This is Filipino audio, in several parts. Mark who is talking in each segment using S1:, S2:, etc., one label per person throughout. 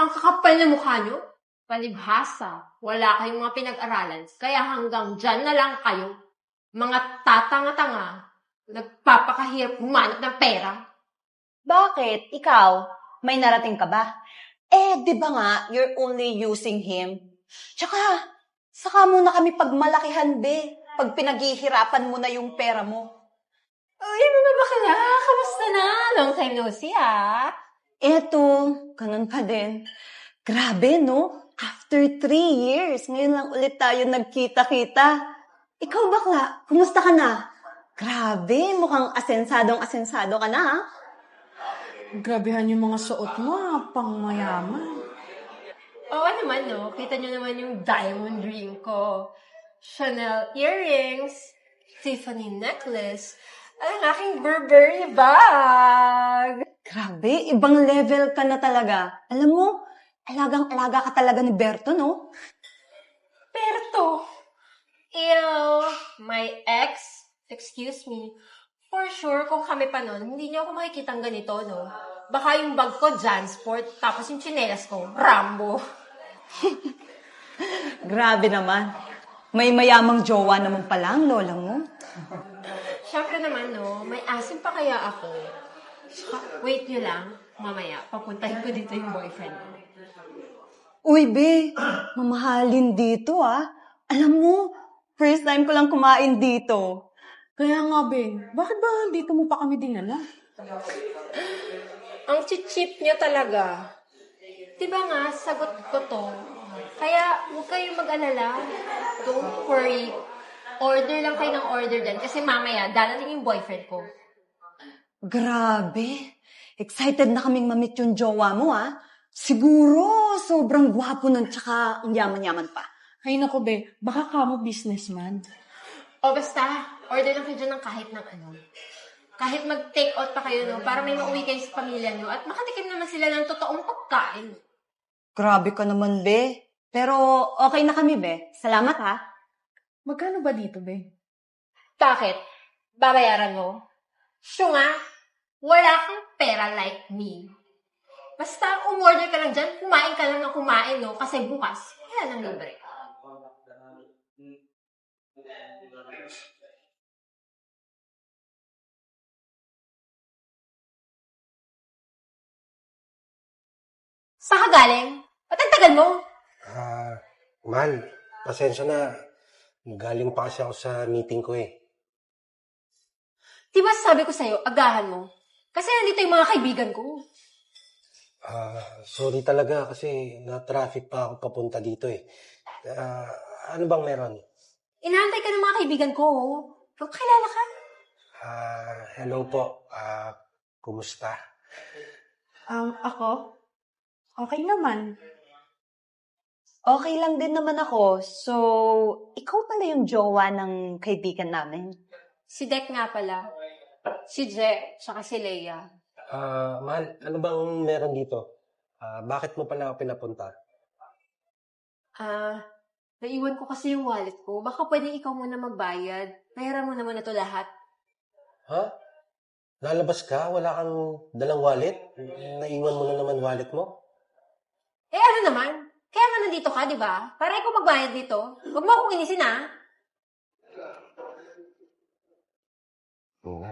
S1: Ang kakapal na mukha nyo? Palibhasa, wala kayong mga pinag-aralan, kaya hanggang dyan na lang kayo. Mga tatanga-tanga, nagpapakahirap humanap ng pera.
S2: Bakit? Ikaw? May narating ka ba? Di ba nga, you're only using him? Tsaka, saka mo na kami pagmalakihan, be. Pag pinaghihirapan mo na yung pera mo.
S1: Uy, mga bakla, kamusta na? Long time no see, ah.
S2: Eto, ganun pa din. Grabe, no? After 3 years, ngayon lang ulit tayo nagkita-kita. Ikaw, bakla, kumusta ka na? Grabe, mukhang asensado ka na, ha?
S3: Grabehan yung mga suot mo, pang mayaman.
S1: Oo naman, no? Kita nyo naman yung diamond ring ko. Chanel earrings, Tiffany necklace, ang aking Burberry bag.
S2: Grabe, ibang level ka na talaga. Alam mo, alagang-alaga ka talaga ni Berto, no?
S1: Berto, ew, my ex, excuse me, for sure kung kami pa nun, hindi niyo ako makikitang ganito, no? Baka yung bag ko, Jansport, tapos yung tsinelas ko, Rambo.
S2: Grabe naman. May mayamang jowa naman pala ang lola mo.
S1: Siyempre naman, no, may asim pa kaya ako. Wait nyo lang, mamaya, papuntahin ko dito yung boyfriend ko.
S2: Uy, be, mamahalin dito, ah. Alam mo, first time ko lang kumain dito.
S3: Kaya nga, be, bakit ba dito mo pa kami dinala?
S1: Ang cheap nyo talaga. Diba nga, sagot ko to. Kaya, huwag kayong mag-alala. Don't worry. Order lang kayo ng order dyan. Kasi mamaya, darating yung boyfriend ko.
S2: Grabe. Excited na kaming mamit yung jowa mo, ah. Siguro, sobrang gwapo nun, tsaka ang yaman-yaman pa.
S3: Ay nako, be, baka ka mo businessman.
S1: O basta, order lang kayo dyan ng kahit ng ano. Kahit mag-take out pa kayo, no, para may mauwi kayo sa pamilya nyo at makatikim naman sila ng totoong pagkain.
S2: Grabe ka naman, be. Pero okay na kami, be. Salamat, ha.
S3: Magkano ba dito, be?
S1: Bakit? Babayaran mo? Siyo nga, wala kang pera like me. Basta umorder ka lang dyan, kumain ka lang ng kumain, no? Kasi bukas, yan ang libre. Saan ka galing? Ba't ang tagal mo?
S4: Mahal, pasensya na. Galing pa kasi ako sa meeting ko eh.
S1: Di ba sabi ko sa'yo, agahan mo? Kasi nandito yung mga kaibigan ko.
S4: Sorry talaga kasi na-traffic pa ako papunta dito eh. Ano bang meron?
S1: Inaantay ka ng mga kaibigan ko. Kilala ka?
S4: Hello po. Kumusta?
S3: Ako? Okay naman.
S2: Okay lang din naman ako. So, ikaw pala yung jowa ng kaibigan namin.
S1: Si Dek nga pala. Si Je, tsaka si Leia.
S4: Mahal, ano bang meron dito? Bakit mo pala ako pinapunta?
S1: Naiwan ko kasi yung wallet ko. Baka pwedeng ikaw muna magbayad. Bayaran mo naman na to lahat.
S4: Ha? Lalabas ka? Wala kang dalang wallet? Naiwan mo na naman wallet mo?
S1: Ano naman? Kaya nga nandito ka, di ba? Para ikaw magbayad dito. Huwag mo akong inisin, ha?
S4: Oo.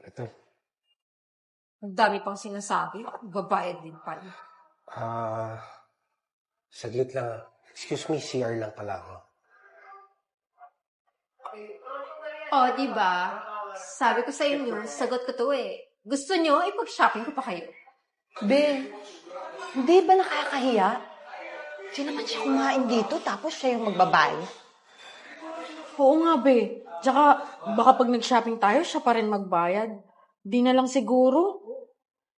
S4: Ito.
S1: Ang dami pang sinasabi. Babayad din pala.
S4: Saglit lang. Excuse me, CR lang pala ako.
S1: Di ba? Sabi ko sa inyo, sagot ko to eh. Gusto nyo, ipag-shopping ko pa kayo.
S2: Be, hindi ba nakakahiya? Di naman siya kumain dito, tapos siya yung magbabayad.
S3: Oo nga, be. Tsaka, baka pag nag-shopping tayo, siya pa rin magbayad. Di na lang siguro.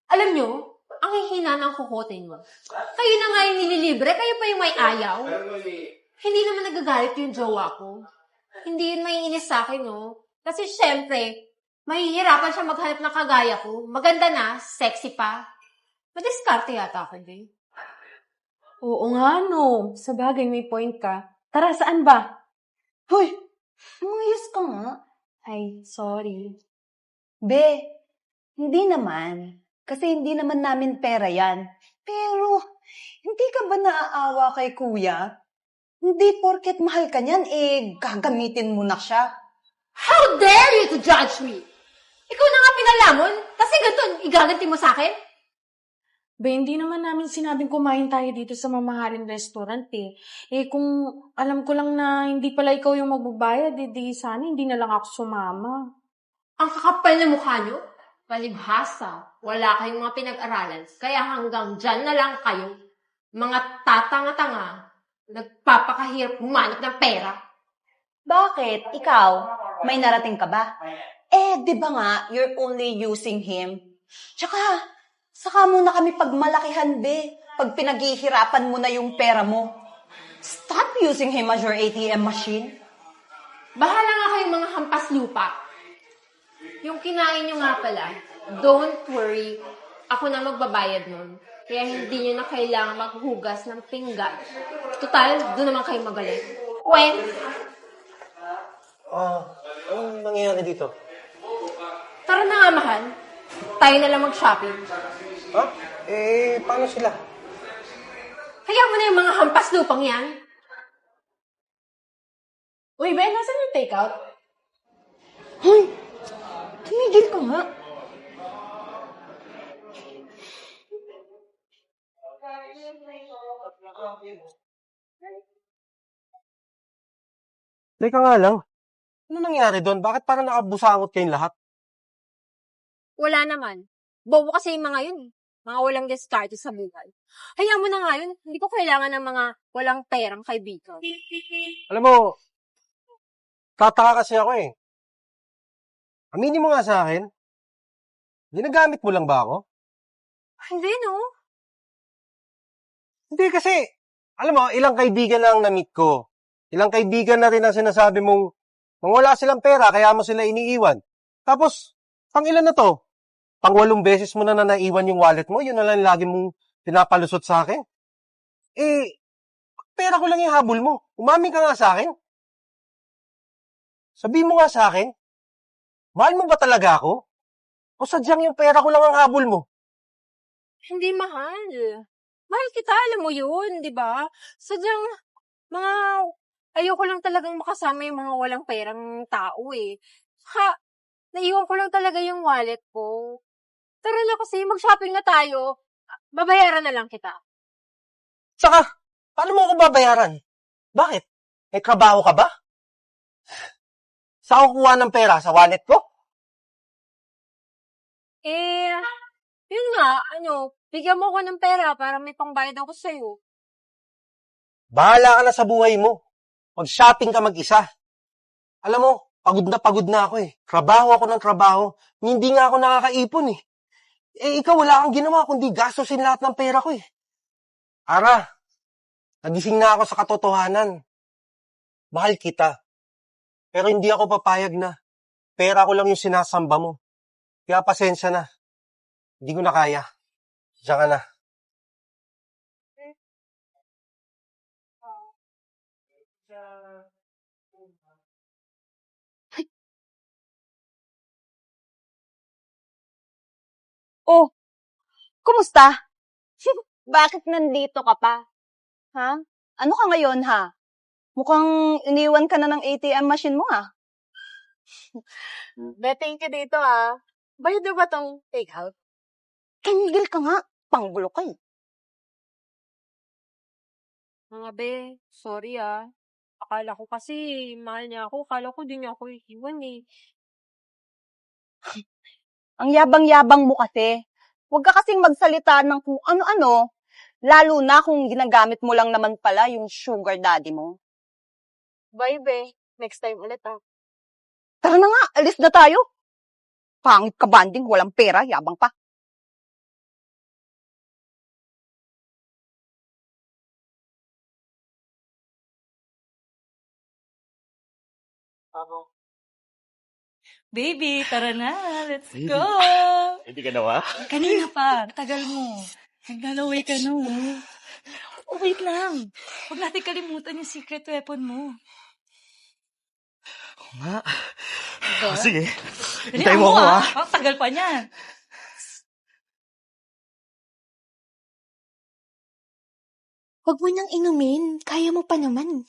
S1: Alam nyo, ang hihina ng kukotin mo. Kayo na nga yung nililibre, kayo pa yung may ayaw. Hindi naman nagagalit yung jowa ko. Hindi yun maiinis sa akin, no? Kasi syempre, mahihirapan siya maghanap ng kagaya ko. Maganda na, sexy pa. Madiskarte yata ako, eh.
S3: Oo nga, no. Sa bagay, may point ka. Tara, saan ba?
S2: Hoy, umayos ka nga.
S3: Ay, sorry.
S2: Be, hindi naman. Kasi hindi naman namin pera yan. Pero, hindi ka ba naaawa kay kuya? Hindi porket mahal ka niyan, gagamitin mo na siya.
S1: How dare you to judge me? Ikaw na nga pinalamon, kasi ganito, igaganti mo sa akin?
S3: Be, hindi naman namin sinabing kumain tayo dito sa mamahaling restaurant eh. Kung alam ko lang na hindi pala ikaw yung magbabayad, di sana hindi na lang ako sumama.
S1: Ang kakapal na mukha nyo? Palibhasa, wala kayong mga pinag-aralan, kaya hanggang dyan na lang kayo, mga tatanga-tanga, nagpapakahirap humanap ng pera.
S2: Bakit? Ikaw, may narating ka ba? Di ba nga, you're only using him? Tsaka, saka mo na kami pagmalakihan, be. Pag pinaghihirapan mo na yung pera mo. Stop using him as your ATM machine.
S1: Bahala nga kayong mga hampas lupa. Yung kinain nyo nga pala, don't worry, ako na magbabayad nun. Kaya hindi nyo na kailangan maghugas ng pinggan. Total, doon naman kayo magaling. When?
S4: Anong nangyayari dito?
S1: Tara na nga, mahal. Tayo na lang mag-shopping.
S4: Paano sila?
S1: Kaya mo na yung mga hampas lupang yan.
S3: Uy, Ben, nasan yung takeout?
S2: Hoy, tumigil ka nga.
S4: Teka nga lang. Ano nangyari doon? Bakit parang nakabusangot kayong lahat?
S1: Wala naman. Bobo kasi yung mga yun eh. Mga walang diskarte sa buhay. Hayaan mo na nga yun. Hindi ko kailangan ng mga walang perang kaibigan.
S4: Alam mo, tataka kasi ako eh. Aminin mo nga sa akin, ginagamit mo lang ba ako?
S1: Hindi, no?
S4: Hindi kasi, alam mo, ilang kaibigan lang na-meet ko. Ilang kaibigan na rin ang sinasabi mong wala silang pera, kaya mo sila iniiwan. Tapos, pang ilan na to? Pang 8 beses mo na naiwan yung wallet mo, yun na lang lagi mong pinapalusot sa akin. Pera ko lang yung habol mo. Umamin ka nga sa akin. Sabi mo nga sa akin, mahal mo ba talaga ako? O sadyang yung pera ko lang ang habol mo?
S1: Hindi mahal. Mahal kita, alam mo yun, di ba? Sadyang, ayoko lang talagang makasama yung mga walang perang tao eh. Naiwan ko lang talaga yung wallet ko. Tara na kasi, mag-shopping na tayo. Babayaran na lang kita.
S4: Saka, paano mo ako babayaran? Bakit? May trabaho ka ba? Saan ko kuha ng pera? Sa wallet ko?
S1: Yun nga, bigyan mo ko ng pera para may pangbayad ako sa'yo.
S4: Bahala ka na sa buhay mo. Mag-shopping ka mag-isa. Alam mo, pagod na ako eh. Trabaho ako ng trabaho. Hindi nga ako nakakaipon eh. Ikaw wala kang ginawa kundi gastusin lahat ng pera ko eh. Ara, nagising na ako sa katotohanan. Mahal kita. Pero hindi ako papayag na pera ko lang yung sinasamba mo. Kaya pasensya na. Hindi ko na kaya. Diyan ka na.
S2: Oh, kumusta? Bakit nandito ka pa? Ha? Ano ka ngayon, ha? Mukhang iniwan ka na ng ATM machine mo, ha?
S3: Betting ka dito Bayad na ba tong takeout?
S2: Tumigil ka nga. Panggulo ka eh.
S1: Mga be, sorry Akala ko kasi mahal niya ako. Akala ko di niya ako iiwan eh.
S2: Ang yabang-yabang mo kasi. Huwag ka kasing magsalita ng kung ano-ano, lalo na kung ginagamit mo lang naman pala yung sugar daddy mo.
S3: Bye, be. Next time ulit
S2: Tara na nga, alis na tayo. Pangit ka banding, walang pera, yabang pa.
S5: Baby, tara na. Let's go.
S6: Hindi ka na ba?
S5: Kanina pa. Tagal mo. Naglalaway ka na. Oh, wait lang. Huwag natin kalimutan yung secret weapon mo.
S6: Oo nga. Sige.
S5: Dali
S6: Hintay mo ako,
S5: Ang tagal pa niyan.
S1: Huwag mo nang inumin. Kaya mo pa naman.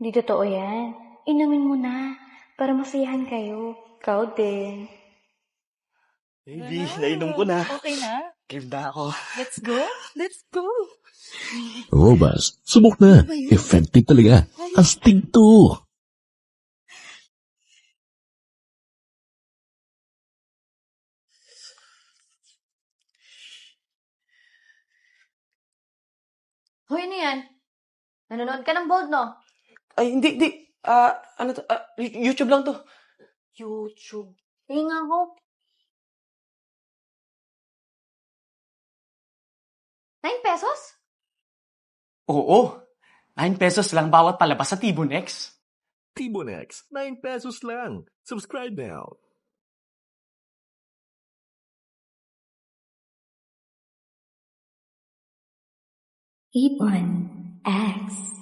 S3: Hindi totoo yan. Inumin mo na para masayahan kayo. Ikaw din.
S6: Baby, nainom ko na.
S5: Okay na?
S6: Game na ako.
S5: Let's go? Let's go.
S7: Robust. Subok na. Effective talaga. Astig to.
S3: Hoy, ano yan? Nanonood ka ng Bold, no?
S6: Ay, hindi. Ano to? YouTube lang to. YouTube.
S3: Tingin nga ako. 9 pesos?
S6: Oo. 9 pesos lang bawat palabas sa Tibonex.
S7: Tibonex. 9 pesos lang. Subscribe now.
S8: Ipon X.